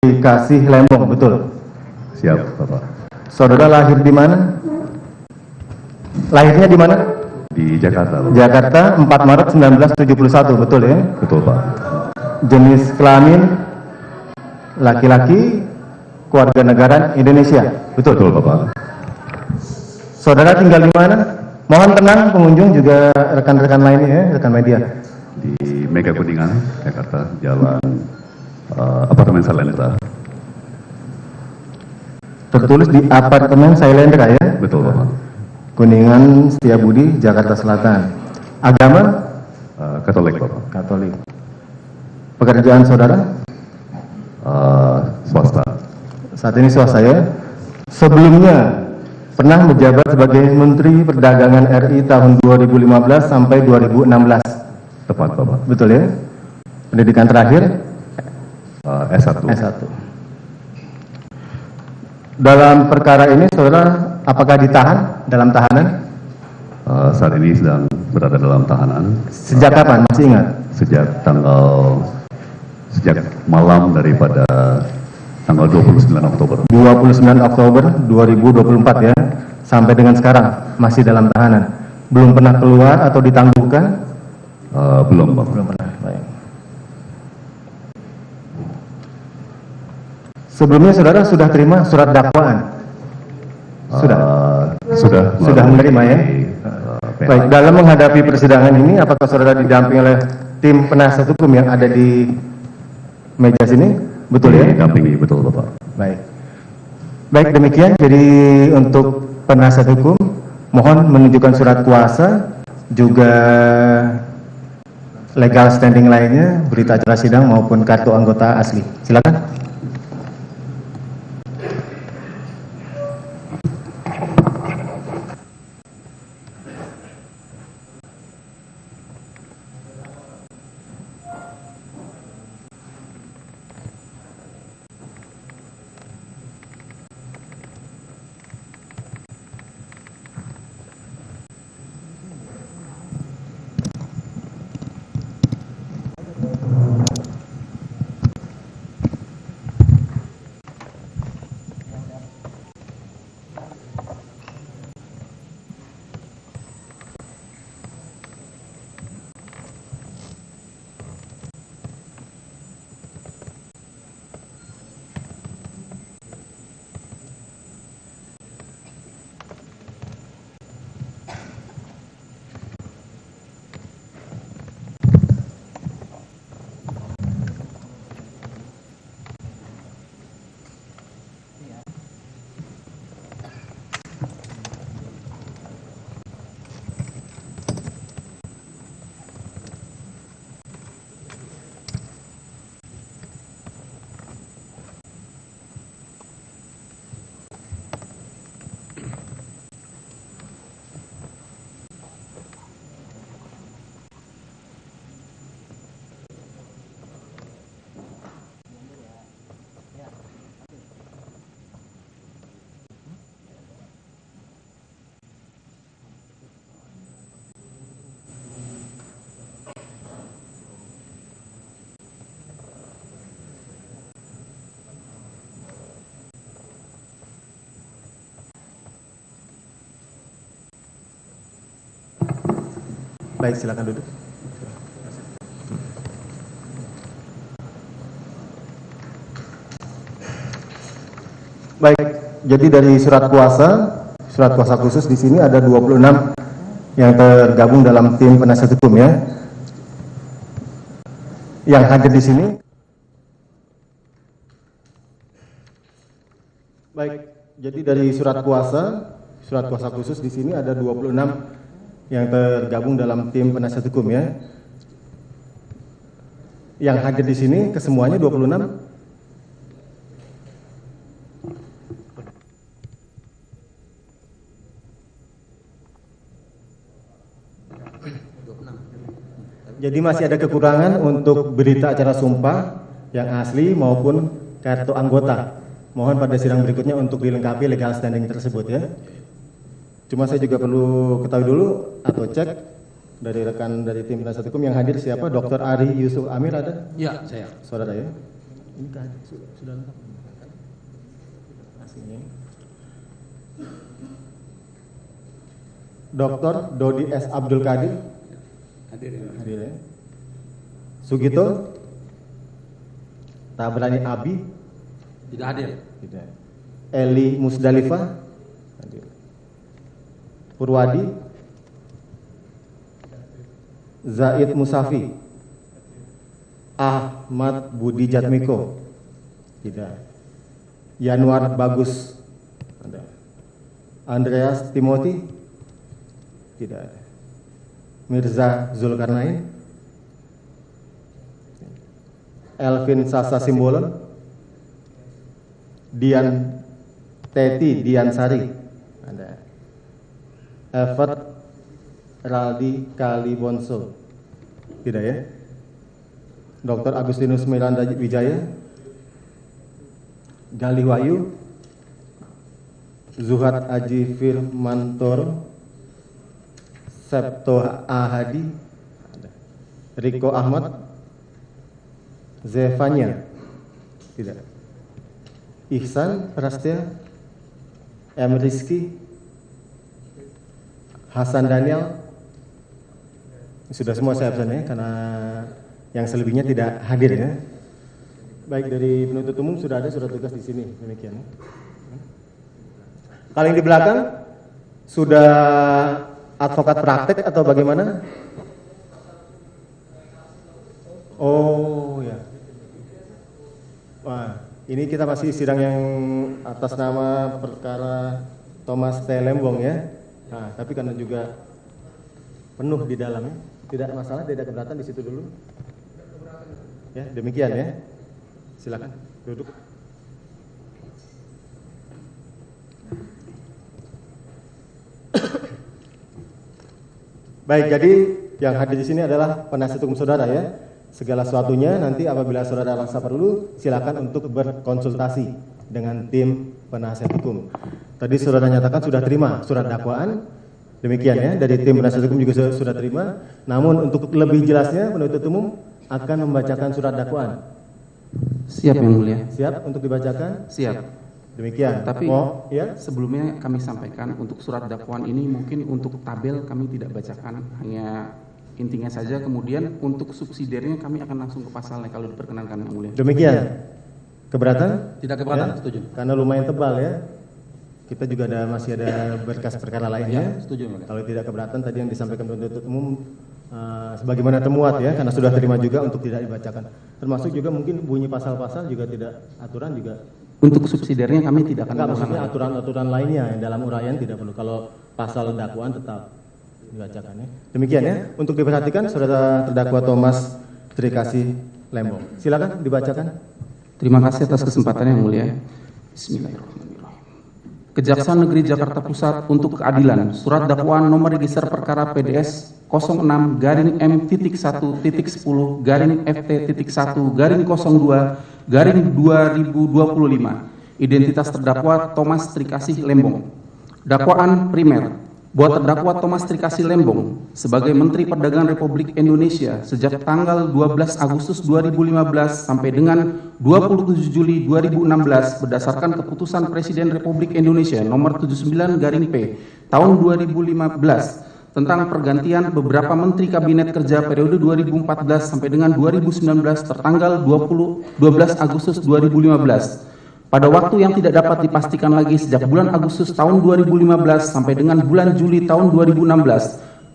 Kasih Lembong, betul? Siap, Bapak. Saudara lahir di mana? Lahirnya di mana? Di Jakarta, Bapak. Jakarta, 4 Maret 1971, betul ya? Betul, Pak. Jenis kelamin laki-laki, keluarga negaraan Indonesia, betul? Betul, Bapak. Saudara tinggal di mana? Mohon tenang pengunjung juga rekan-rekan lainnya ya, rekan media. Di Mega Kuningan, Jakarta, Jalan Apartemen Salendra. Tertulis di Apartemen Sailendra ya? Betul, Bapak. Kuningan Setiabudi, Jakarta Selatan. Agama? Katolik, Bapak. Katolik. Pekerjaan saudara? Swasta. Saat ini swasta ya. Sebelumnya pernah menjabat sebagai Menteri Perdagangan RI tahun 2015 sampai 2016. Tepat, Bapak. Betul ya? Pendidikan terakhir? S1. S1. Dalam perkara ini saudara apakah ditahan dalam tahanan? Saat ini sedang berada dalam tahanan. Sejak kapan? Masih ingat? Sejak malam daripada tanggal 29 Oktober. 29 Oktober 2024 ya. Sampai dengan sekarang masih dalam tahanan. Belum pernah keluar atau ditangguhkan? Belum, Bapak. Belum pernah. Baik. Sebelumnya saudara sudah terima surat dakwaan? Sudah menerima ya? Baik, dalam menghadapi persidangan ini apakah saudara didampingi oleh tim penasihat hukum yang ada di meja sini? Betul ya? Didampingi, betul, Bapak. Baik. Baik, demikian jadi untuk penasihat hukum mohon menunjukkan surat kuasa juga legal standing lainnya, berita acara sidang maupun kartu anggota asli. Silakan. Baik, silakan duduk. Baik, jadi dari surat kuasa khusus di sini ada 26 yang tergabung dalam tim penasihat hukum ya. Yang hadir di sini. Baik, jadi dari surat kuasa khusus di sini ada 26 yang tergabung dalam tim penasihat hukum ya. Yang hadir di sini kesemuanya 26. Jadi masih ada kekurangan untuk berita acara sumpah yang asli maupun kartu anggota. Mohon pada sidang berikutnya untuk dilengkapi legal standing tersebut ya. Cuma saya juga perlu ketahui dulu atau cek dari rekan dari tim penasihat hukum yang hadir siapa? Dr. Ari Yusuf Amir ada? Ya, saya. Saudara ya. Ini kan sudah lengkap. Aslinya. Dr. Dodi S. Abdul Qadir. Hadir ya. Sugito. Tabrani Abi. Tidak hadir. Tidak. Eli Musdalifah. Hadir. Purwadi. Zaid Musafi. Ahmad Budi Jatmiko. Tidak. Yanuar Bagus. Ada. Andreas Timothy. Tidak. Mirza Zulkarnain. Elvin Sasa Simbolon. Dian Teti Diansari. Ada. Evert Raldi Kalibonso. Tidak ya. Dr. Agustinus Miranda Wijaya. Gali Wahyu. Zuhad Aji Firmantoro. Septo Ahadi. Riko Ahmad. Zevanya. Tidak. Ihsan Prastia. M. Rizky. Hasan Daniel. Sudah semua saya absen ya, karena yang selebihnya tidak hadir ya. Baik, dari penuntut umum sudah ada surat tugas di sini, demikian. Kalau yang di belakang sudah advokat praktek atau bagaimana? Oh ya. Wah, ini kita masih sidang yang atas nama perkara Thomas T. Lembong ya. Nah, tapi karena juga penuh di dalamnya, tidak masalah, tidak keberatan di situ dulu. Ya, demikian ya. Silakan duduk. Baik, jadi yang hadir di sini adalah penasihat hukum saudara ya. Segala sesuatunya nanti apabila saudara rasa perlu, silakan untuk berkonsultasi dengan tim penasihat hukum. Tadi saudara nyatakan sudah terima surat dakwaan, demikian ya, dari tim penasihat hukum juga sudah terima. Namun untuk lebih jelasnya penuntut umum akan membacakan surat dakwaan. Siap yang mulia. Siap untuk dibacakan? Siap. Demikian. Tapi ya? sebelumnya kami sampaikan untuk surat dakwaan ini mungkin untuk tabel kami tidak bacakan, hanya intinya saja. Kemudian untuk subsidiarnya kami akan langsung ke pasalnya kalau diperkenankan yang mulia. Demikian. Keberatan? Tidak keberatan, Ya? setuju. Karena lumayan tebal ya. Kita juga masih ada berkas perkara lainnya. Ya, setuju, mulia. Kalau tidak keberatan tadi yang disampaikan penuntut umum sebagaimana temuat ya, karena sudah terima juga untuk tidak dibacakan. Termasuk juga mungkin bunyi pasal-pasal juga tidak, aturan juga. Untuk subsidiarnya kami tidak akan Enggak, mengulang maksudnya lagi. aturan-aturan lainnya yang dalam uraian tidak perlu. Kalau pasal dakwaan tetap dibacakan ya. Demikian ya. Untuk diperhatikan saudara terdakwa Thomas Trikasih Lembong. Silakan dibacakan. Terima kasih atas kesempatannya yang mulia. Bismillahirrahmanirrahim. Kejaksaan Negeri Jakarta Pusat untuk keadilan. Surat dakwaan nomor register perkara PDS 06-MT.1-10-FT.1-02-2025. Identitas terdakwa Thomas Trikasih Lembong. Dakwaan primer bahwa terdakwa Thomas Trikasih Lembong sebagai Menteri Perdagangan Republik Indonesia sejak tanggal 12 Agustus 2015 sampai dengan 27 Juli 2016 berdasarkan keputusan Presiden Republik Indonesia nomor 79/P tahun 2015 tentang pergantian beberapa Menteri Kabinet Kerja periode 2014 sampai dengan 2019 tertanggal 12 Agustus 2015. Pada waktu yang tidak dapat dipastikan lagi sejak bulan Agustus tahun 2015 sampai dengan bulan Juli tahun 2016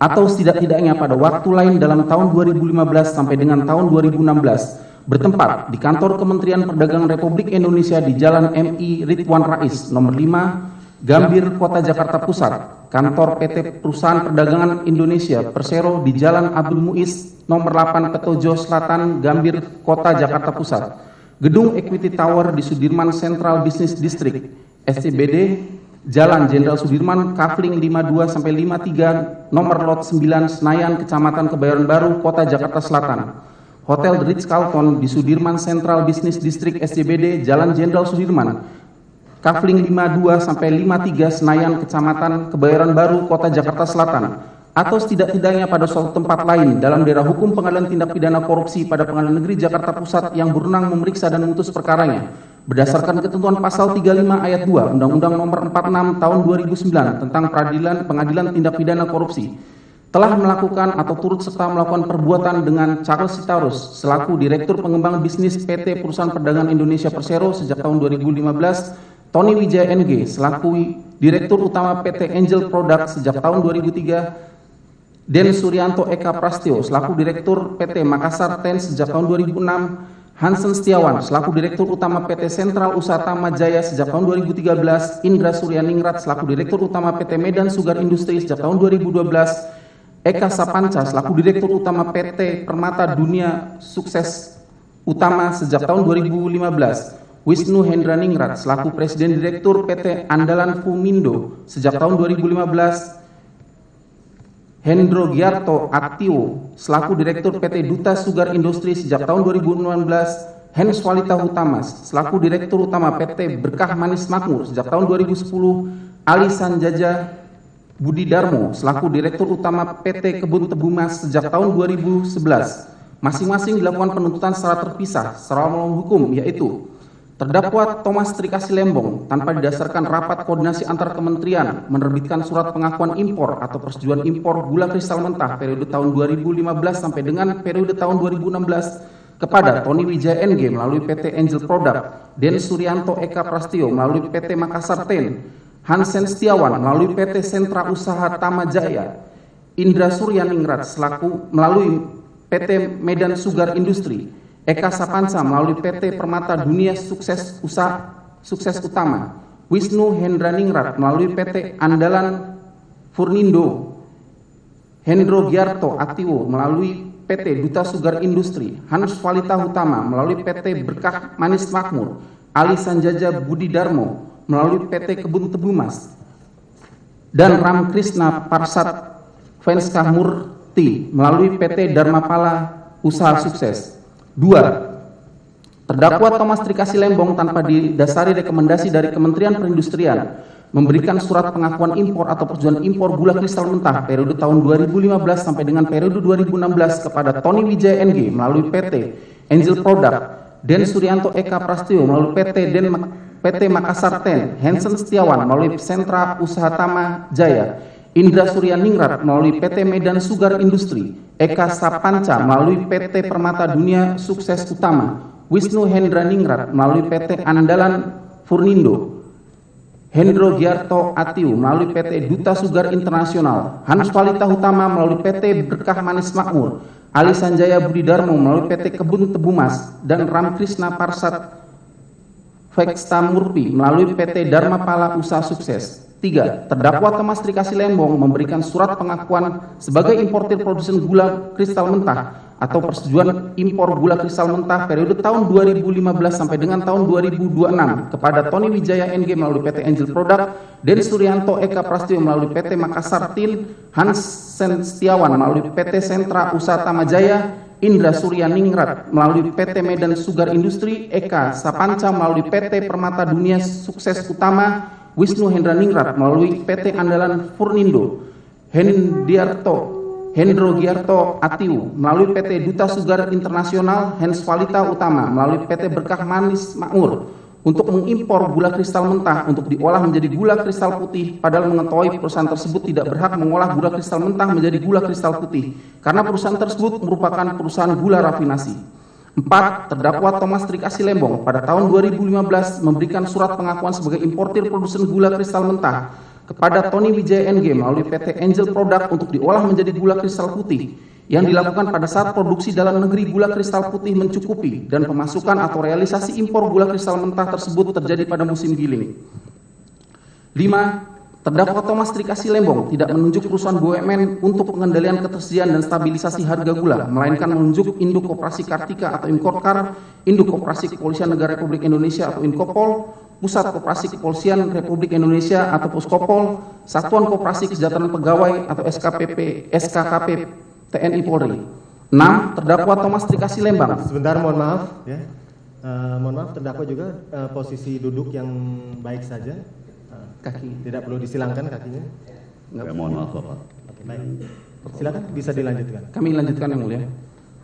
atau setidak-tidaknya pada waktu lain dalam tahun 2015 sampai dengan tahun 2016 bertempat di kantor Kementerian Perdagangan Republik Indonesia di Jalan MI Ridwan Rais nomor 5 Gambir Kota Jakarta Pusat, kantor PT Perusahaan Perdagangan Indonesia Persero di Jalan Abdul Muiz nomor 8 Petojo Selatan Gambir Kota Jakarta Pusat. Gedung Equity Tower di Sudirman Central Business District, SCBD, Jalan Jenderal Sudirman, Kafling 52 sampai 53, nomor lot 9, Senayan, Kecamatan Kebayoran Baru, Kota Jakarta Selatan. Hotel The Ritz-Carlton di Sudirman Central Business District, SCBD, Jalan Jenderal Sudirman, Kafling 52 sampai 53, Senayan, Kecamatan Kebayoran Baru, Kota Jakarta Selatan. atau setidak-tidaknya pada suatu tempat lain dalam daerah hukum pengadilan tindak pidana korupsi pada Pengadilan Negeri Jakarta Pusat yang berwenang memeriksa dan memutus perkaranya berdasarkan ketentuan pasal 35 ayat 2 Undang-Undang Nomor 46 Tahun 2009 tentang Pengadilan Tindak Pidana Korupsi telah melakukan atau turut serta melakukan perbuatan dengan Charles Sitorus selaku Direktur Pengembang Bisnis PT Perusahaan Perdagangan Indonesia Persero sejak tahun 2015, Tony Wijaya NG selaku Direktur Utama PT Angel Product sejak tahun 2003, Den Suryanto Eka Prastyo selaku Direktur PT Makassar Ten sejak tahun 2006, Hansen Setiawan selaku Direktur Utama PT Sentral Usaha Tama Jaya sejak tahun 2013, Indra Suryaningrat selaku Direktur Utama PT Medan Sugar Industri sejak tahun 2012, Eka Sapanca selaku Direktur Utama PT Permata Dunia Sukses Utama sejak tahun 2015, Wisnu Hendraningrat selaku Presiden Direktur PT Andalan Fumindo sejak tahun 2015, Hendro Giarto Aktio selaku Direktur PT Duta Sugar Industri sejak tahun 2019, Hens Walita Hutamas selaku Direktur Utama PT Berkah Manis Makmur sejak tahun 2010, Ali Sanjaja Budi Darmo selaku Direktur Utama PT Kebun Tebu Mas sejak tahun 2011. Masing-masing dilakukan penuntutan secara terpisah secara melawan hukum, yaitu terdakwa Thomas Trikasi Lembong tanpa didasarkan rapat koordinasi antar kementerian menerbitkan surat pengakuan impor atau persetujuan impor gula kristal mentah periode tahun 2015 sampai dengan periode tahun 2016 kepada Tony Wijaya NG melalui PT Angel Product, Den Suryanto Eka Prastyo melalui PT Makassar Ten, Hansen Setiawan melalui PT Sentra Usaha Tama Jaya, Indra Suryaningrat selaku melalui PT Medan Sugar Industri, Eka Sapanca melalui PT Permata Dunia Sukses Utama, Wisnu Hendraningrat melalui PT Andalan Furnindo, Hendro Giarto Aktio melalui PT Duta Sugar Industri, Hanus Walita Hutama melalui PT Berkah Manis Makmur, Ali Sanjaja Budi Darmo melalui PT Kebun Tebu Mas, dan Ram Krishna Parsat Venskah Murti melalui PT Dharmapala Usaha Sukses. 2. Terdakwa Thomas Trikasi Lembong tanpa didasari rekomendasi dari Kementerian Perindustrian memberikan surat pengakuan impor atau persetujuan impor gula kristal mentah periode tahun 2015 sampai dengan periode 2016 kepada Tony Wijaya NG melalui PT Angel Product, Den Suryanto Eka Prastyo melalui PT Makassar Ten, Hansen Setiawan melalui Sentra Usaha Tama Jaya, Indra Suryaningrat melalui PT Medan Sugar Industri, Eka Sapanca melalui PT Permata Dunia Sukses Utama, Wisnu Hendraningrat melalui PT Andalan Furnindo, Hendro Giarto Atiu melalui PT Duta Sugar Internasional, Hanus Walita Hutama melalui PT Berkah Manis Makmur, Ali Sanjaya Budi Darmo melalui PT Kebun Tebu Mas, dan Ram Krishna Parsat Veksta Murpi melalui PT Dharmapala Usaha Sukses. 3. Terdakwa Thomas Trikasi Lembong memberikan surat pengakuan sebagai importir produsen gula kristal mentah atau persetujuan impor gula kristal mentah periode tahun 2015 sampai dengan tahun 2026 kepada Tony Wijaya NG melalui PT Angel Product, Den Suryanto Eka Prastyo melalui PT Makassar Tin, Hansen Setiawan melalui PT Sentra Usaha Tama Jaya, Indra Suryaningrat melalui PT Medan Sugar Industri, Eka Sapanca melalui PT Permata Dunia Sukses Utama, Wisnu Hendraningrat melalui PT Andalan Furnindo, Hendro Giarto Atiu melalui PT Duta Sugar Internasional, Hens Walita Utama melalui PT Berkah Manis Makmur untuk mengimpor gula kristal mentah untuk diolah menjadi gula kristal putih, padahal mengetahui perusahaan tersebut tidak berhak mengolah gula kristal mentah menjadi gula kristal putih karena perusahaan tersebut merupakan perusahaan gula rafinasi. 4. Terdakwa Thomas Trikasi Lembong pada tahun 2015 memberikan surat pengakuan sebagai importir produsen gula kristal mentah kepada Tony Wijaya NG melalui PT Angel Product untuk diolah menjadi gula kristal putih yang dilakukan pada saat produksi dalam negeri gula kristal putih mencukupi dan pemasukan atau realisasi impor gula kristal mentah tersebut terjadi pada musim giling. 5. Terdakwa Thomas Trikasi Lembong tidak menunjuk perusahaan BUMN untuk pengendalian ketersediaan dan stabilisasi harga gula, melainkan menunjuk Induk Koperasi Kartika atau Inkorkar, Induk Koperasi Kepolisian Negara Republik Indonesia atau Inkopol, Pusat Koperasi Kepolisian Republik Indonesia atau Puskopol, Satuan Koperasi Kesejahteraan Pegawai atau SKKP TNI Polri. 6. Terdakwa Thomas Trikasi Lembong. Sebentar, mohon maaf ya. Mohon maaf, terdakwa juga posisi duduk yang baik saja. Kaki. Tidak perlu disilangkan kakinya. Ya, mohon maaf Bapak. Oke, baik. Silakan bisa dilanjutkan. Kami lanjutkan yang mulia.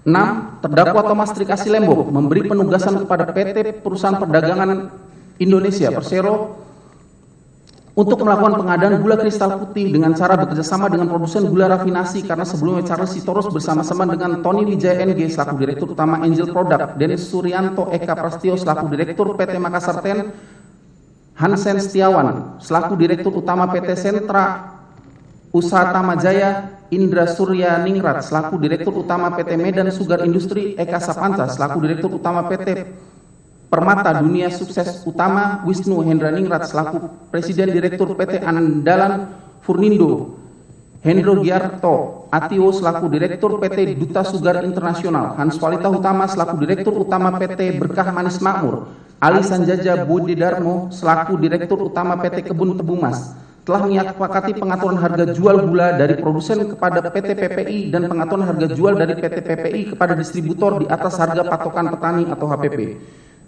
6. Terdakwa Thomas Trikasih Lembong memberi penugasan kepada PT Perusahaan Perdagangan Indonesia Persero untuk melakukan pengadaan gula kristal putih dengan cara bekerjasama dengan produsen gula rafinasi, karena sebelumnya Charles Sitorus bersama-sama dengan Tony Wijaya NG selaku Direktur Utama Angel Product, Dennis Suryanto Eka Prastio selaku Direktur PT Makassar Ten, Hansen Setiawan selaku Direktur Utama PT Sentra Usaha Tama Jaya, Indra Surya Ningrat selaku Direktur Utama PT Medan Sugar Industri, Eka Sapanca selaku Direktur Utama PT Permata Dunia Sukses Utama, Wisnu Hendra Ningrat selaku Presiden Direktur PT Andalan Furnindo, Hendro Giarto Atio selaku Direktur PT Duta Sugar Internasional, Hans Walita Utama selaku Direktur Utama PT Berkah Manis Makmur, Ali Sanjaja Bodidarmo selaku Direktur Utama PT Kebun Tebu Mas, telah menyepakati pengaturan harga jual gula dari produsen kepada PT PPI dan pengaturan harga jual dari PT PPI kepada distributor di atas harga patokan petani atau HPP.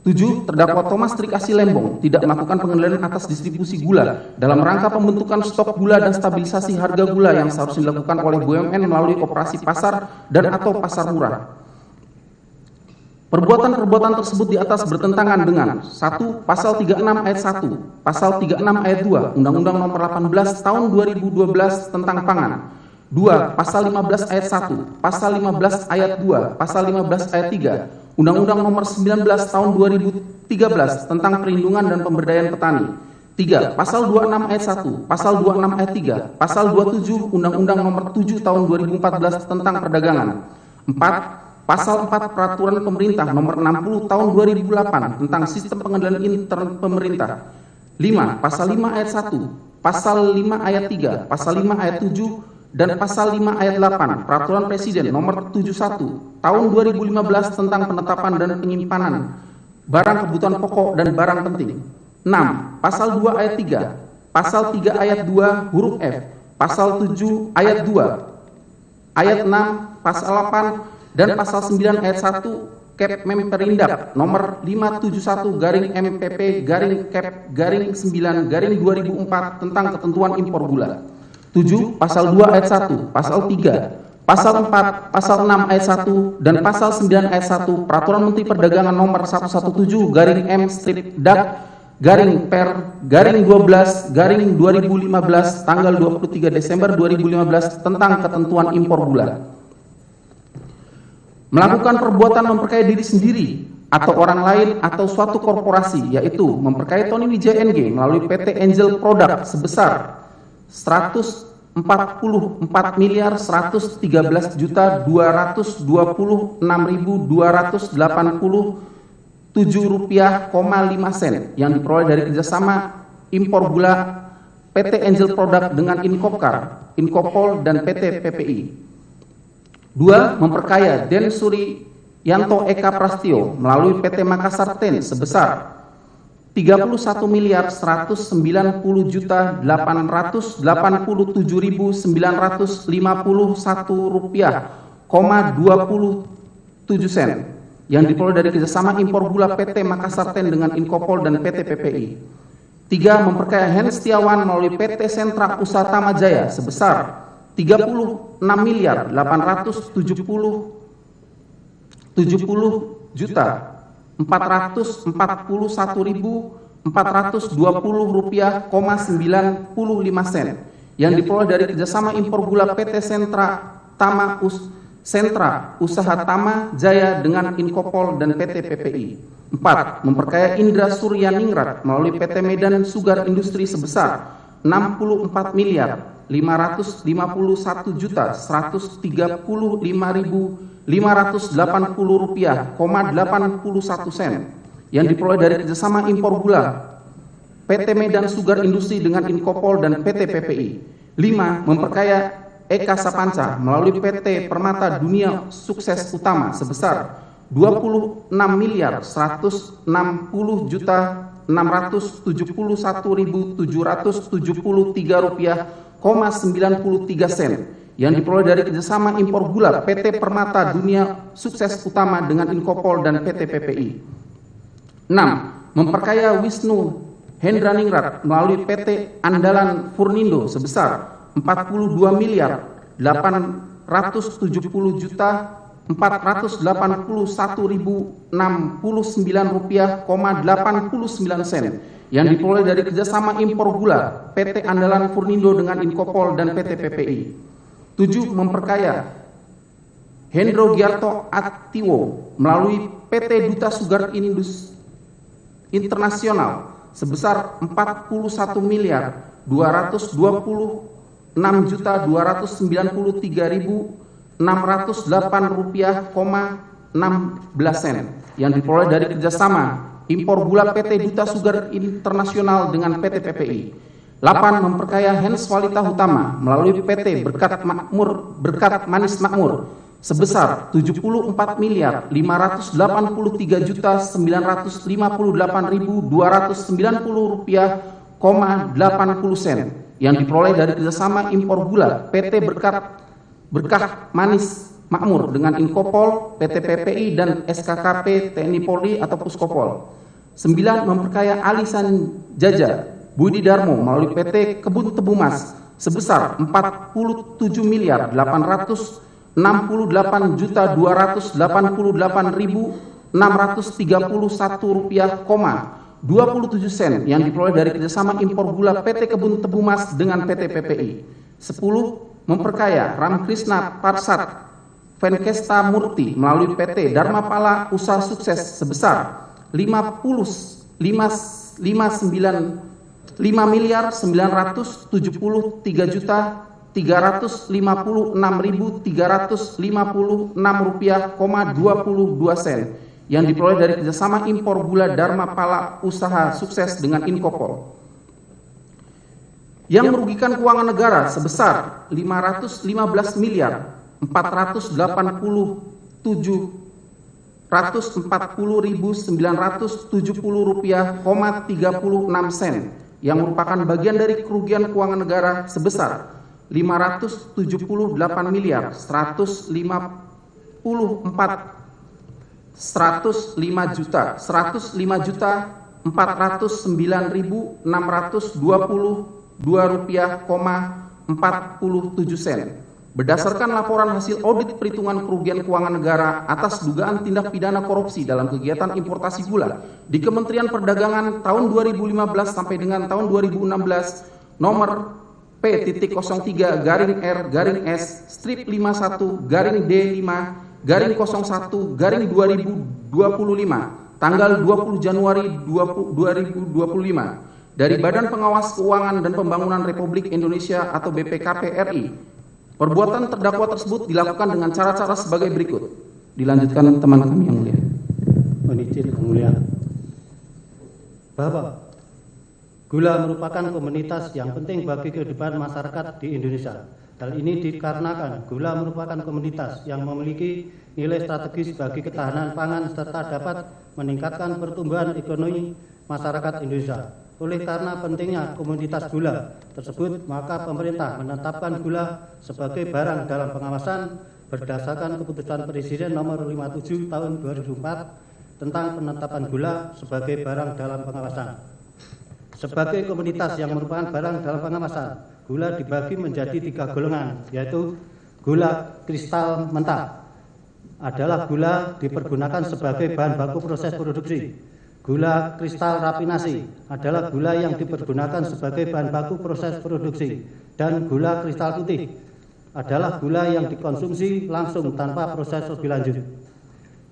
7. Terdakwa Thomas Trikasih Lembong tidak melakukan pengendalian atas distribusi gula dalam rangka pembentukan stok gula dan stabilisasi harga gula yang seharusnya dilakukan oleh BUMN melalui operasi pasar dan atau pasar murah. Perbuatan-perbuatan tersebut di atas bertentangan dengan 1. Pasal 36 ayat 1, Pasal 36 ayat 2 Undang-Undang Nomor 18 Tahun 2012 tentang Pangan. 2. Pasal 15 ayat 1, Pasal 15 ayat 2, Pasal 15 ayat 3 Undang-Undang Nomor 19 Tahun 2013 tentang Perlindungan dan Pemberdayaan Petani. 3. Pasal 26 ayat 1, Pasal 26 ayat 3, Pasal 27 Undang-Undang Nomor 7 Tahun 2014 tentang Perdagangan. 4. Pasal 4 Peraturan Pemerintah Nomor 60 Tahun 2008 tentang Sistem Pengendalian Intern Pemerintah. 5. Pasal 5 ayat 1, Pasal 5 ayat 3, Pasal 5 ayat 7, dan Pasal 5 ayat 8 Peraturan Presiden Nomor 71 Tahun 2015 tentang penetapan dan penyimpanan barang kebutuhan pokok dan barang penting. 6. Pasal 2 ayat 3, Pasal 3 ayat 2 huruf F, Pasal 7 ayat 2, ayat 6, Pasal 8, dan Pasal 9 ayat 1 Kep Memperindap Nomor 571 garing MPP garing Kep garing 9 garing 2004 tentang ketentuan impor gula. 7. Pasal 2 ayat 1, Pasal 3, Pasal 4, Pasal 6 ayat 1, dan Pasal 9 ayat 1 Peraturan Menteri Perdagangan Nomor 117 garing M strip dak garing per garing 12 garing 2015 tanggal 23 Desember 2015 tentang ketentuan impor gula. Melakukan perbuatan memperkaya diri sendiri atau orang lain atau suatu korporasi, yaitu memperkaya Tony Wijaya NG melalui PT Angel Product sebesar 144.226.287,5 rupiah, yang diperoleh dari kerjasama impor gula PT Angel Product dengan Inkopkar, Inkopol, dan PT PPI. 2. Memperkaya Den Suryanto Eka Prastio melalui PT Makassar Ten sebesar 31.190.887.951 rupiah, 27 sen yang diperoleh dari kerjasama impor gula PT Makassar Ten dengan Inkopol dan PT PPI. 3. Memperkaya Hen Setiawan melalui PT Sentra Usaha Tama Jaya sebesar 36.441.420 rupiah, 95 sen yang diperoleh dari kerjasama impor gula PT Sentra Usaha Tama Jaya dengan Inkopol dan PT PPI. 4. Memperkaya Indra Surya Ningrat melalui PT Medan Sugar Industri sebesar 64.551.135.580 rupiah, 81 sen yang diperoleh dari kerjasama impor gula PT Medan Sugar Industri dengan Inkopol dan PT PPI. 5. Memperkaya Eka Sapanca melalui PT Permata Dunia Sukses Utama sebesar 26.160.671.773 rupiah, 93 sen yang diperoleh dari kerjasama impor gula PT Permata Dunia Sukses Utama dengan Inkopol dan PT PPI. 6. Memperkaya Wisnu Hendra Ningrat melalui PT Andalan Furnindo sebesar 42.100.000 878.481.069,89 yang diperoleh dari kerjasama impor gula PT Andalan Furnindo dengan Inkopol dan PT PPI. 7. Memperkaya Hendro Giarto Atiwo melalui PT Duta Sugar Internasional sebesar 41.226.293.608 rupiah,16 yang diperoleh dari kerjasama impor gula PT Duta Sugar Internasional dengan PT PPI. 8. Memperkaya Hans Walita Hutama melalui PT Berkat Manis Makmur sebesar 74.053.958.290 rupiah,80 yang diperoleh dari kerjasama impor gula PT Berkah Manis Makmur dengan Inkopol, PT PPI dan SKKP TNI Polri atau Puskopol. 9. Memperkaya Ali Sanjaja Budi Darmo melalui PT Kebun Tebu Mas sebesar 47.868.288.631 rupiah,27 yang diperoleh dari kerjasama impor gula PT Kebun Tebu Mas dengan PT PPI. 10. Memperkaya Ramkrishna Parsat Venkesta Murti melalui PT Dharma Pala Usaha Sukses sebesar 5.973.356.356 rupiah,22 yang diperoleh dari kerjasama impor gula Dharma Pala Usaha Sukses dengan Inkopol. Yang merugikan keuangan negara sebesar 515.487.970 rupiah,36 yang merupakan bagian dari kerugian keuangan negara sebesar 105.409.622 rupiah,47 berdasarkan laporan hasil audit perhitungan kerugian keuangan negara atas dugaan tindak pidana korupsi dalam kegiatan importasi gula di Kementerian Perdagangan tahun 2015 sampai dengan tahun 2016 nomor P.0.3-R-S/51-D5-01-2025 tanggal 20 Januari 2025 dari Badan Pengawas Keuangan dan Pembangunan Republik Indonesia atau BPKP RI. Perbuatan terdakwa tersebut dilakukan dengan cara-cara sebagai berikut. Dilanjutkan teman kami yang mulia. Mohon izin yang mulia. Bahwa gula merupakan komoditas yang penting bagi kehidupan masyarakat di Indonesia. Hal ini dikarenakan gula merupakan komoditas yang memiliki nilai strategis bagi ketahanan pangan serta dapat meningkatkan pertumbuhan ekonomi masyarakat Indonesia. Oleh karena pentingnya komoditas gula tersebut, maka pemerintah menetapkan gula sebagai barang dalam pengawasan berdasarkan keputusan Presiden nomor 57 tahun 2004 tentang penetapan gula sebagai barang dalam pengawasan. Sebagai komoditas yang merupakan barang dalam pengawasan, gula dibagi menjadi 3 golongan, yaitu gula kristal mentah adalah gula dipergunakan sebagai bahan baku proses produksi. Gula kristal rafinasi adalah gula yang dipergunakan sebagai bahan baku proses produksi, dan gula kristal putih adalah gula yang dikonsumsi langsung tanpa proses lebih lanjut.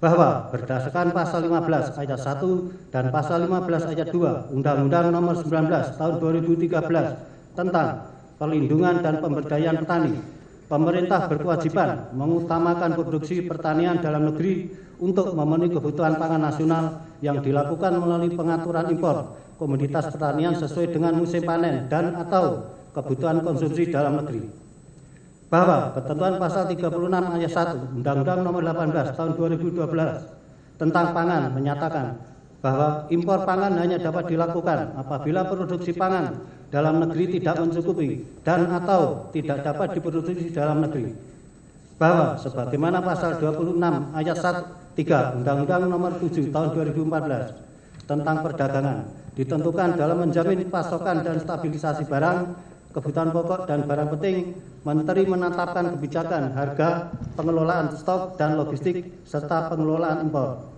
Bahwa berdasarkan pasal 15 ayat 1 dan pasal 15 ayat 2 Undang-Undang nomor 19 tahun 2013 tentang perlindungan dan pemberdayaan petani, pemerintah berkewajiban mengutamakan produksi pertanian dalam negeri untuk memenuhi kebutuhan pangan nasional yang dilakukan melalui pengaturan impor komoditas pertanian sesuai dengan musim panen dan atau kebutuhan konsumsi dalam negeri. Bahwa ketentuan pasal 36 ayat 1 Undang-Undang nomor 18 tahun 2012 tentang pangan menyatakan bahwa impor pangan hanya dapat dilakukan apabila produksi pangan dalam negeri tidak mencukupi dan atau tidak dapat diproduksi dalam negeri. Bahwa sebagaimana pasal 26 ayat 3 Undang-Undang nomor 7 tahun 2014 tentang perdagangan ditentukan dalam menjamin pasokan dan stabilisasi barang, kebutuhan pokok dan barang penting, Menteri menetapkan kebijakan harga, pengelolaan stok dan logistik, serta pengelolaan impor.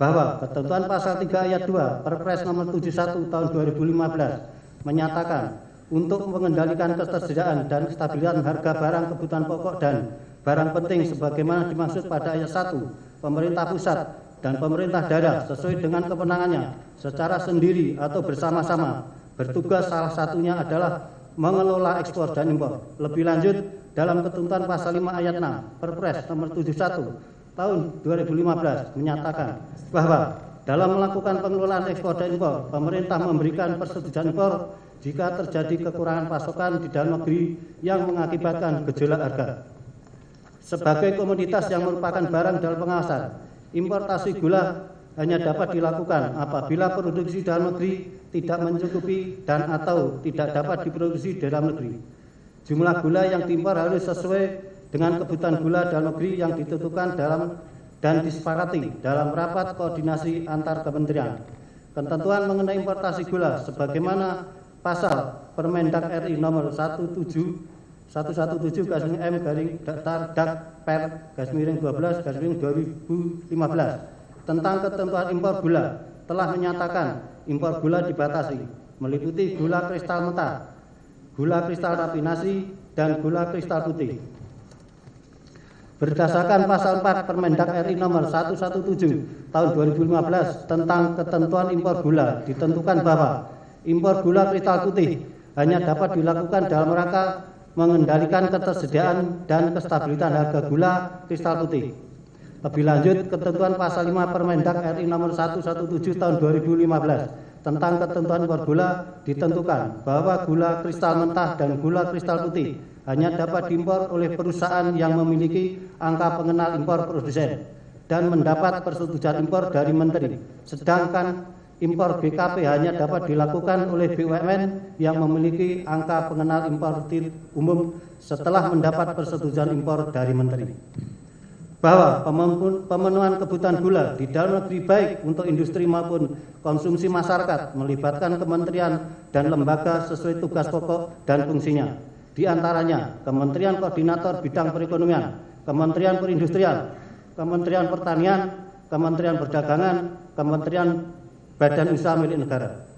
Bahwa ketentuan pasal 3 ayat 2 Perpres nomor 71 tahun 2015 menyatakan untuk mengendalikan ketersediaan dan kestabilan harga barang kebutuhan pokok dan barang penting sebagaimana dimaksud pada ayat 1, pemerintah pusat dan pemerintah daerah sesuai dengan kewenangannya secara sendiri atau bersama-sama bertugas, salah satunya adalah mengelola ekspor dan impor. Lebih lanjut, dalam ketentuan pasal 5 ayat 6 Perpres nomor 71 tahun 2015 menyatakan bahwa dalam melakukan pengelolaan ekspor dan impor, pemerintah memberikan persetujuan impor jika terjadi kekurangan pasokan di dalam negeri yang mengakibatkan gejolak harga. Sebagai komoditas yang merupakan barang dalam pengawasan, importasi gula hanya dapat dilakukan apabila produksi dalam negeri tidak mencukupi dan atau tidak dapat diproduksi di dalam negeri. Jumlah gula yang diimpor harus sesuai dengan kebutuhan gula dalam negeri yang ditentukan dalam dan disepakati dalam rapat koordinasi antar kementerian. Ketentuan mengenai importasi gula sebagaimana pasal Permendak RI nomor 117/M/Dak/Per/12/2015 tentang ketentuan impor gula telah menyatakan impor gula dibatasi, meliputi gula kristal mentah, gula kristal rafinasi, dan gula kristal putih. Berdasarkan pasal 4 Permendak RI nomor 117 tahun 2015 tentang ketentuan impor gula ditentukan bahwa impor gula kristal putih hanya dapat dilakukan dalam rangka mengendalikan ketersediaan dan kestabilitas harga gula kristal putih. Lebih lanjut, ketentuan pasal 5 Permendak RI nomor 117 tahun 2015 tentang ketentuan impor gula ditentukan bahwa gula kristal mentah dan gula kristal putih hanya dapat diimpor oleh perusahaan yang memiliki angka pengenal impor produsen dan mendapat persetujuan impor dari Menteri. Sedangkan impor BKP hanya dapat dilakukan oleh BUMN yang memiliki angka pengenal importir umum setelah mendapat persetujuan impor dari Menteri. Bahwa pemenuhan kebutuhan gula di dalam negeri baik untuk industri maupun konsumsi masyarakat melibatkan kementerian dan lembaga sesuai tugas pokok dan fungsinya. Di antaranya Kementerian Koordinator Bidang Perekonomian, Kementerian Perindustrian, Kementerian Pertanian, Kementerian Perdagangan, Kementerian Badan Usaha Milik Negara.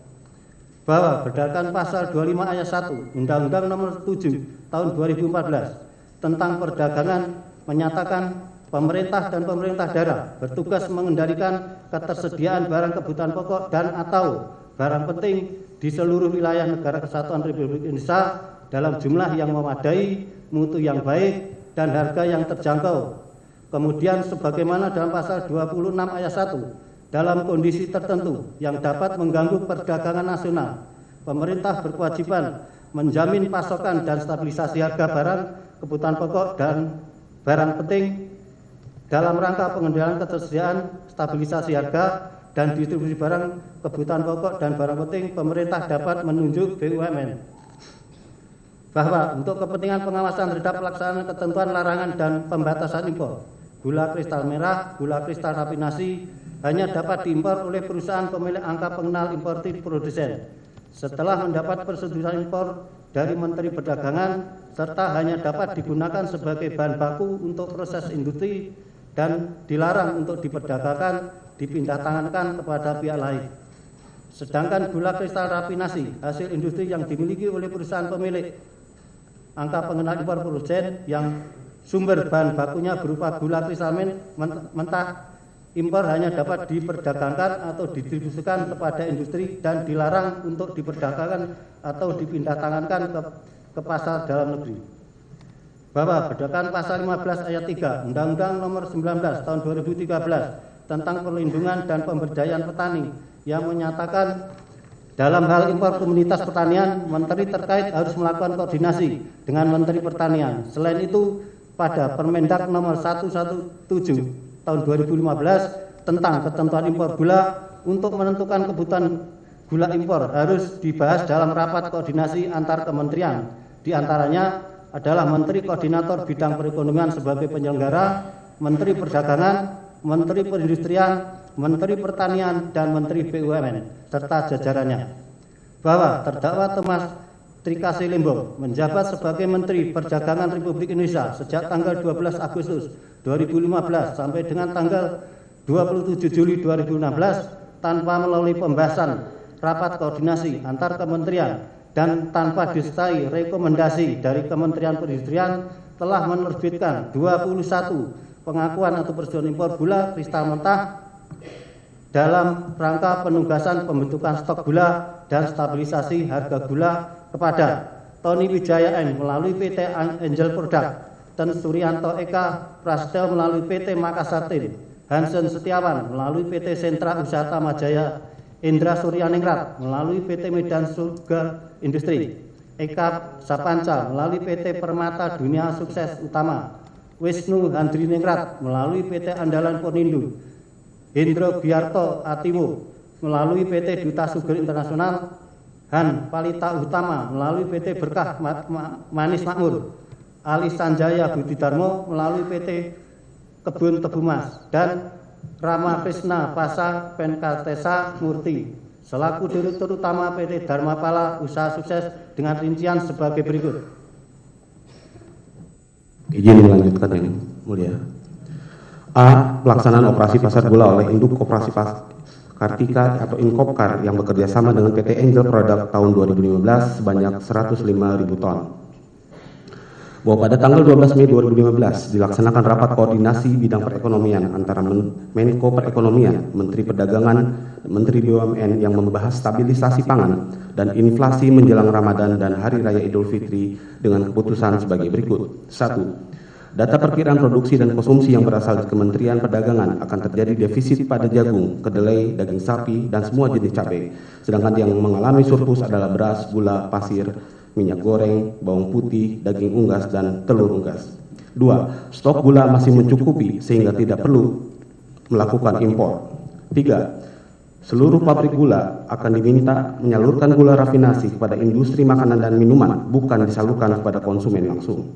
Bahwa berdasarkan pasal 25 ayat 1 Undang-Undang nomor 7 tahun 2014 tentang perdagangan menyatakan pemerintah dan pemerintah daerah bertugas mengendalikan ketersediaan barang kebutuhan pokok dan atau barang penting di seluruh wilayah Negara Kesatuan Republik Indonesia dalam jumlah yang memadai, mutu yang baik, dan harga yang terjangkau. Kemudian sebagaimana dalam pasal 26 ayat 1, dalam kondisi tertentu yang dapat mengganggu perdagangan nasional, pemerintah berkewajiban menjamin pasokan dan stabilisasi harga barang kebutuhan pokok dan barang penting dalam rangka pengendalian ketersediaan, stabilisasi harga, dan distribusi barang kebutuhan pokok dan barang penting. Pemerintah dapat menunjuk BUMN bahwa untuk kepentingan pengawasan terhadap pelaksanaan ketentuan larangan dan pembatasan impor gula kristal merah, gula kristal rafinasi hanya dapat diimpor oleh perusahaan pemilik angka pengenal importir produsen setelah mendapat persetujuan impor dari Menteri Perdagangan, serta hanya dapat digunakan sebagai bahan baku untuk proses industri dan dilarang untuk diperdagangkan, dipindah tangankan kepada pihak lain. Sedangkan gula kristal rafinasi hasil industri yang dimiliki oleh perusahaan pemilik angka pengenal impor produsen yang sumber bahan bakunya berupa gula kristal mentah impor hanya dapat diperdagangkan atau didistribusikan kepada industri dan dilarang untuk diperdagangkan atau dipindah tangankan ke pasar dalam negeri. Bahwa berdasarkan pasal 15 ayat 3 Undang-Undang nomor 19 tahun 2013 tentang perlindungan dan pemberdayaan petani yang menyatakan dalam hal impor komoditas pertanian, Menteri terkait harus melakukan koordinasi dengan Menteri Pertanian. Selain itu, pada Permendak nomor 117 tahun 2015 tentang ketentuan impor gula untuk menentukan kebutuhan gula impor harus dibahas dalam rapat koordinasi antar kementerian. Di antaranya adalah Menteri Koordinator Bidang Perekonomian sebagai penyelenggara, Menteri Perdagangan, Menteri Perindustrian, Menteri Pertanian, dan Menteri BUMN serta jajarannya. Bahwa terdakwa Trikasih Lembong menjabat sebagai Menteri Perdagangan Republik Indonesia sejak tanggal 12 Agustus 2015 sampai dengan tanggal 27 Juli 2016 tanpa melalui pembahasan rapat koordinasi antar kementerian dan tanpa disertai rekomendasi dari Kementerian Perindustrian telah menerbitkan 21 pengakuan atau persetujuan impor gula kristal mentah dalam rangka penugasan pembentukan stok gula dan stabilisasi harga gula kepada Tony Wijaya M melalui PT Angel Product, Ten Suryanto Eka Prasetyo melalui PT Makassar Tim, Hansen Setiawan melalui PT Sentra Usaha Tamajaya, Indra Suryaningrat melalui PT Medan Surga Industri, Eka Sapanca melalui PT Permata Dunia Sukses Utama, Wisnu Handriningrat melalui PT Andalan Ponindo, Hendro Biarto Atiwo melalui PT Duta Sugar Internasional, Han Palita Utama melalui PT Berkah Manis Makmur, Ali Sanjaya Budidarmo melalui PT Kebun Tebu Mas, dan Rama Krishna Pasa Venkatesa Murti selaku Direktur Utama PT Dharmapala Usaha Sukses dengan rincian sebagai berikut. Izin melanjutkan yang mulia. A. Pelaksanaan operasi pasar gula oleh Induk Koperasi Kartika atau Inkopkar yang bekerja sama dengan PT Angel Product tahun 2015 sebanyak 105.000 ton. Bahwa pada tanggal 12 Mei 2015 dilaksanakan rapat koordinasi bidang perekonomian antara Menko Perekonomian, Menteri Perdagangan, dan Menteri BUMN yang membahas stabilisasi pangan dan inflasi menjelang Ramadan dan Hari Raya Idul Fitri dengan keputusan sebagai berikut. 1. Data perkiraan produksi dan konsumsi yang berasal dari Kementerian Perdagangan akan terjadi defisit pada jagung, kedelai, daging sapi, dan semua jenis cabai. Sedangkan yang mengalami surplus adalah beras, gula, pasir, minyak goreng, bawang putih, daging unggas, dan telur unggas. 2. Stok gula masih mencukupi sehingga tidak perlu melakukan impor. 3. Seluruh pabrik gula akan diminta menyalurkan gula rafinasi kepada industri makanan dan minuman, bukan disalurkan kepada konsumen langsung.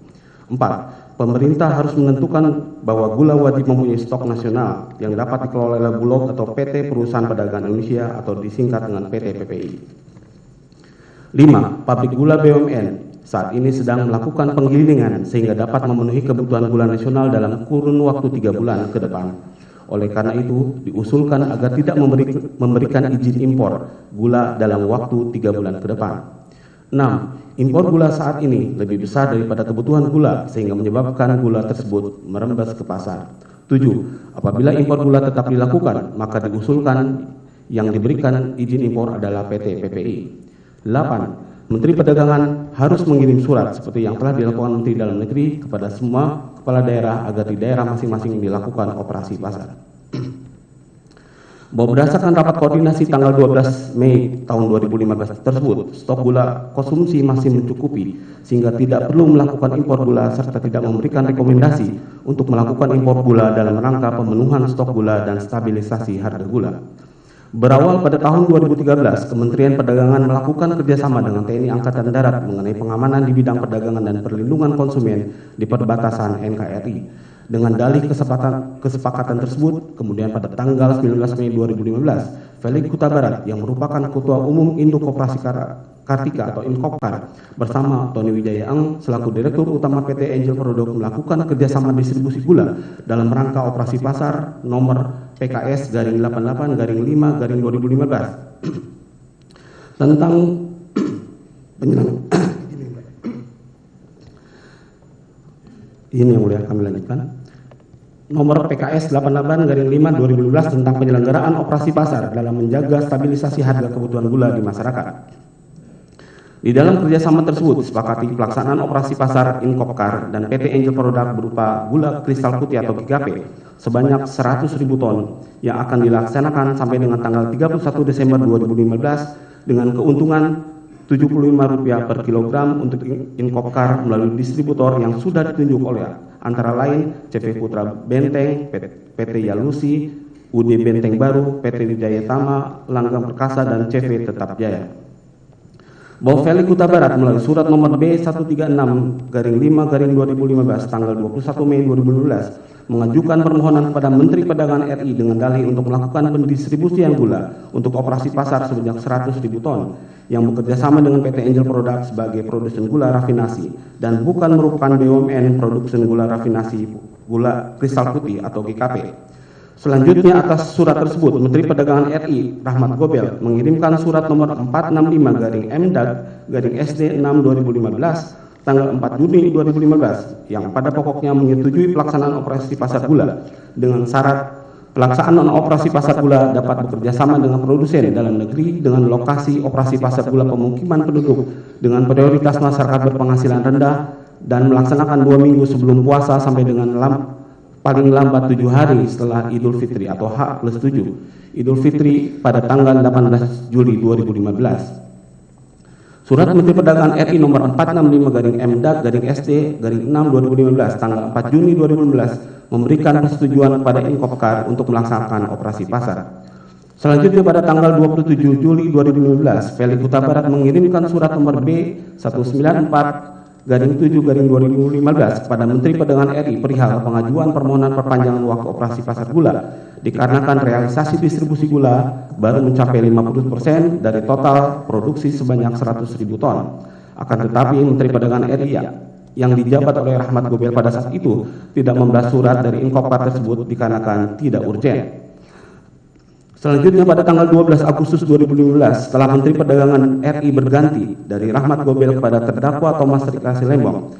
4. Pemerintah harus menentukan bahwa gula wajib mempunyai stok nasional yang dapat dikelola oleh Bulog atau PT Perusahaan Perdagangan Indonesia atau disingkat dengan PT PPI. 5. Pabrik gula BUMN saat ini sedang melakukan penggilingan sehingga dapat memenuhi kebutuhan gula nasional dalam kurun waktu 3 bulan ke depan. Oleh karena itu, diusulkan agar tidak memberikan izin impor gula dalam waktu 3 bulan ke depan. 6. Impor gula saat ini lebih besar daripada kebutuhan gula sehingga menyebabkan gula tersebut merembes ke pasar. 7. Apabila impor gula tetap dilakukan, maka diusulkan yang diberikan izin impor adalah PT PPI. 8. Menteri Perdagangan harus mengirim surat seperti yang telah dilakukan Menteri Dalam Negeri kepada semua kepala daerah agar di daerah masing-masing dilakukan operasi pasar. Bahwa berdasarkan rapat koordinasi tanggal 12 Mei tahun 2015 tersebut, stok gula konsumsi masih mencukupi sehingga tidak perlu melakukan impor gula serta tidak memberikan rekomendasi untuk melakukan impor gula dalam rangka pemenuhan stok gula dan stabilisasi harga gula. Berawal pada tahun 2013, Kementerian Perdagangan melakukan kerjasama dengan TNI Angkatan Darat mengenai pengamanan di bidang perdagangan dan perlindungan konsumen di perbatasan NKRI. Dengan dalih kesepakatan tersebut, kemudian pada tanggal 19 Mei 2015, Felix Kuta Barat yang merupakan Ketua Umum Induk Koperasi Kartika atau Inkopkar bersama Tony Wijaya Eng selaku Direktur Utama PT Angel Product melakukan kerjasama distribusi gula dalam rangka operasi pasar nomor PKS /88 /5 2015 tentang ini yang mulia kami lanjutkan. Nomor PKS 88/5 2015 tentang penyelenggaraan operasi pasar dalam menjaga stabilisasi harga kebutuhan gula di masyarakat. Di dalam kerjasama tersebut disepakati pelaksanaan operasi pasar Inkopkar dan PT Angel Product berupa gula kristal putih atau GKP sebanyak 100.000 ton yang akan dilaksanakan sampai dengan tanggal 31 Desember 2015 dengan keuntungan Rp75 per kilogram untuk Inkopkar melalui distributor yang sudah ditunjuk oleh antara lain CV Putra Benteng, PT Yalusi, UD Benteng Baru, PT Wijaya Tama, Langgam Perkasa, dan CV Tetap Jaya. Bahwa Felix Kuta Barat melalui surat nomor B136/5/2015 tanggal 21 Mei 2015 mengajukan permohonan kepada Menteri Perdagangan RI dengan dalih untuk melakukan pendistribusian gula untuk operasi pasar sebanyak 100.000 ton yang bekerjasama dengan PT Angel Product sebagai produsen gula rafinasi dan bukan merupakan BUMN produsen gula rafinasi gula kristal putih atau GKP. Selanjutnya atas surat tersebut, Menteri Perdagangan RI Rahmat Gobel mengirimkan surat nomor 465-MDAG-SD 6/2015 tanggal 4 Juni 2015 yang pada pokoknya menyetujui pelaksanaan operasi pasar gula dengan syarat pelaksanaan operasi pasar gula dapat bekerja sama dengan produsen dalam negeri dengan lokasi operasi pasar gula pemukiman penduduk dengan prioritas masyarakat berpenghasilan rendah dan melaksanakan 2 minggu sebelum puasa sampai dengan paling lambat 7 hari setelah Idul Fitri atau H+7 Idul Fitri pada tanggal 18 Juli 2015. Surat Menteri Perdagangan RI nomor 465-MDAG-SD 6/2015 tanggal 4 Juni 2015 memberikan persetujuan kepada Inkopkar untuk melaksanakan operasi pasar. Selanjutnya pada tanggal 27 Juli 2015, Felix Huta Barat mengirimkan surat nomor B194-7/2015 kepada Menteri Perdagangan RI perihal pengajuan permohonan perpanjangan waktu operasi pasar gula dikarenakan realisasi distribusi gula baru mencapai 50% dari total produksi sebanyak 100.000 ton. Akan tetapi Menteri Perdagangan RI yang dijabat oleh Rahmat Gobel pada saat itu tidak membalas surat dari Inkopkar tersebut dikarenakan tidak urgen. Selanjutnya pada tanggal 12 Agustus 2015 setelah Menteri Perdagangan RI berganti dari Rahmat Gobel kepada terdakwa Thomas Rikasi Lembong,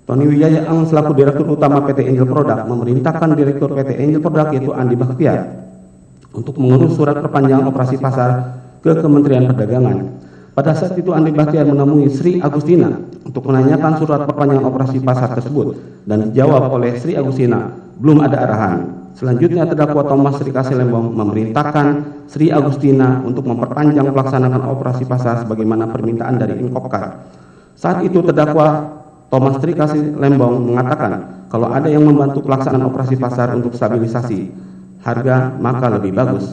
Tony Wijaya Ang selaku Direktur Utama PT Angel Product memerintahkan Direktur PT Angel Product yaitu Andi Bakhtiar untuk mengurus surat perpanjangan operasi pasar ke Kementerian Perdagangan. Pada saat itu Andi Bakhtiar menemui Sri Agustina untuk menanyakan surat perpanjangan operasi pasar tersebut dan dijawab oleh Sri Agustina belum ada arahan. Selanjutnya terdakwa Thomas Rikasi Lembong memerintahkan Sri Agustina untuk memperpanjang pelaksanaan operasi pasar sebagaimana permintaan dari Inkopkar. Saat itu terdakwa Thomas Rikasi Lembong mengatakan kalau ada yang membantu pelaksanaan operasi pasar untuk stabilisasi harga maka lebih bagus.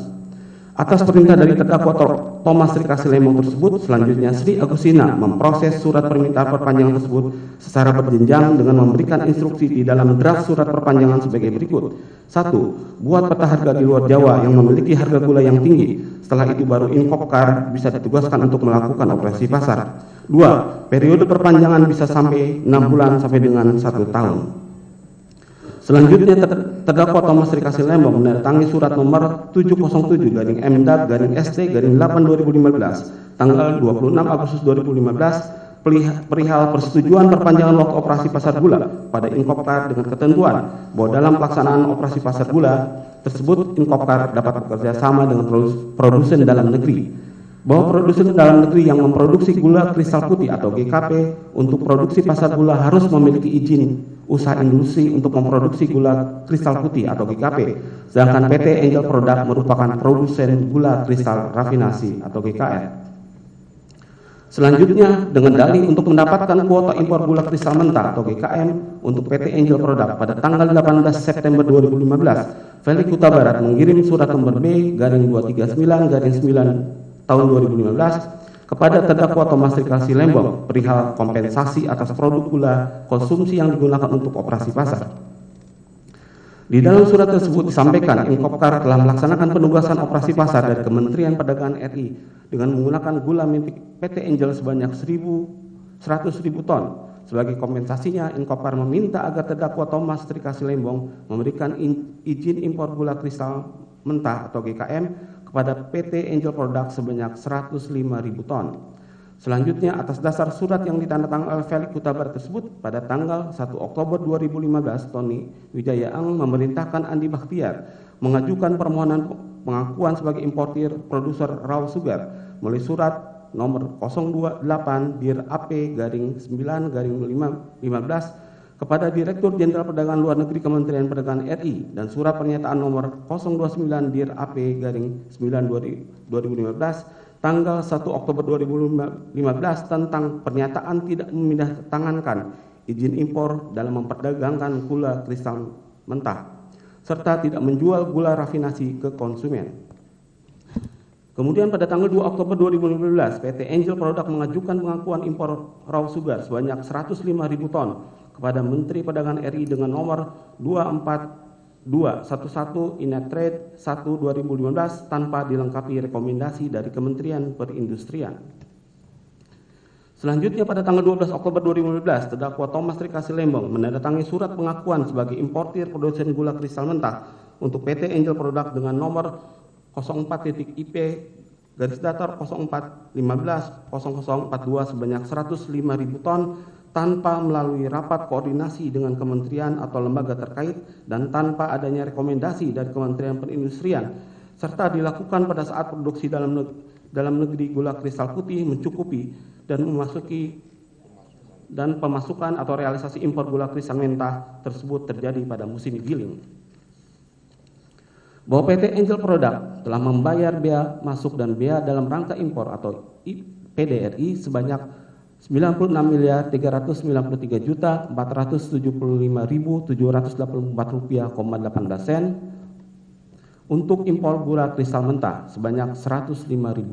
Atas perintah dari terdakwa Thomas Rikasi Lembong tersebut, selanjutnya Sri Agustina memproses surat permintaan perpanjangan tersebut secara berjenjang dengan memberikan instruksi di dalam draft surat perpanjangan sebagai berikut. 1. Buat peta harga di luar Jawa yang memiliki harga gula yang tinggi. Setelah itu baru Inkopkar bisa ditugaskan untuk melakukan operasi pasar. 2. Periode perpanjangan bisa sampai 6 bulan sampai dengan 1 tahun. Selanjutnya terdakwa Thomas Rikasi Lembong mendatangi surat nomor 707-MDAG-SD-8/2015 tanggal 26 Agustus 2015 perihal persetujuan perpanjangan waktu operasi pasar gula pada Inkopkar dengan ketentuan bahwa dalam pelaksanaan operasi pasar gula tersebut Inkopkar dapat bekerja sama dengan produsen dalam negeri, bahwa produsen dalam negeri yang memproduksi gula kristal putih atau GKP untuk produksi pasar gula harus memiliki izin usaha industri untuk memproduksi gula kristal putih atau GKP, sedangkan PT Angel Product merupakan produsen gula kristal rafinasi atau GKR. Selanjutnya, dengan dalih untuk mendapatkan kuota impor gula kristal mentah atau GKM untuk PT Angel Product pada tanggal 18 September 2015, Felix Huta Barat mengirim surat nomor B-239-9 tahun 2015 kepada terdakwa Thomas Rikasi Lembong perihal kompensasi atas produk gula konsumsi yang digunakan untuk operasi pasar. Di dalam surat tersebut disampaikan Inkopkar telah melaksanakan penugasan operasi pasar dari Kementerian Perdagangan RI dengan menggunakan gula milik PT Angel sebanyak 100.000 ton. Sebagai kompensasinya, Inkopkar meminta agar terdakwa Thomas Rikasi Lembong memberikan izin impor gula kristal mentah atau GKM kepada PT Angel Product sebanyak 105.000 ton. Selanjutnya, atas dasar surat yang ditandatangani oleh Felix Huta Barat tersebut, pada tanggal 1 Oktober 2015, Tony Wijaya Ang memerintahkan Andi Bakhtiar mengajukan permohonan pengakuan sebagai importir produser raw sugar melalui surat nomor 028-AP-9-15 kepada Direktur Jenderal Perdagangan Luar Negeri Kementerian Perdagangan RI dan surat pernyataan nomor 029-AP-9/2015 tanggal 1 Oktober 2015 tentang pernyataan tidak memindahtangankan izin impor dalam memperdagangkan gula kristal mentah serta tidak menjual gula rafinasi ke konsumen. Kemudian pada tanggal 2 Oktober 2015, PT Angel Product mengajukan pengakuan impor raw sugar sebanyak 105.000 ton kepada Menteri Perdagangan RI dengan nomor 24211 Inetrade 1/2015 tanpa dilengkapi rekomendasi dari Kementerian Perindustrian. Selanjutnya pada tanggal 12 Oktober 2015, terdakwa Thomas Trikasih Lembong menandatangani surat pengakuan sebagai importir produsen gula kristal mentah untuk PT Angel Product dengan nomor 04.IP-04-04-15-0042 sebanyak 105.000 ton tanpa melalui rapat koordinasi dengan kementerian atau lembaga terkait dan tanpa adanya rekomendasi dari Kementerian Perindustrian, serta dilakukan pada saat produksi dalam negeri gula kristal putih mencukupi dan pemasukan atau realisasi impor gula kristal mentah tersebut terjadi pada musim giling. Bahwa PT Angel Product telah membayar bea masuk dan bea dalam rangka impor atau PDRI sebanyak 96.393.475.784 rupiah,18 untuk impor gula kristal mentah sebanyak 105.000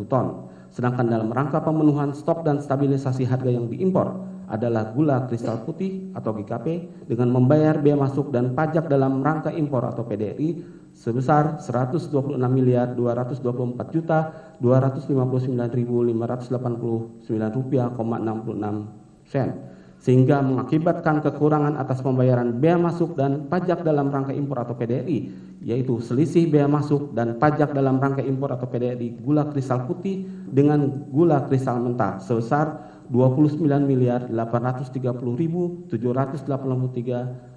ton. Sedangkan dalam rangka pemenuhan stok dan stabilisasi harga yang diimpor adalah gula kristal putih atau GKP dengan membayar bea masuk dan pajak dalam rangka impor atau PDRI sebesar 126.224.259.589 rupiah,66 sehingga mengakibatkan kekurangan atas pembayaran bea masuk dan pajak dalam rangka impor atau PDRI, yaitu selisih bea masuk dan pajak dalam rangka impor atau PDRI gula kristal putih dengan gula kristal mentah sebesar 29.830.783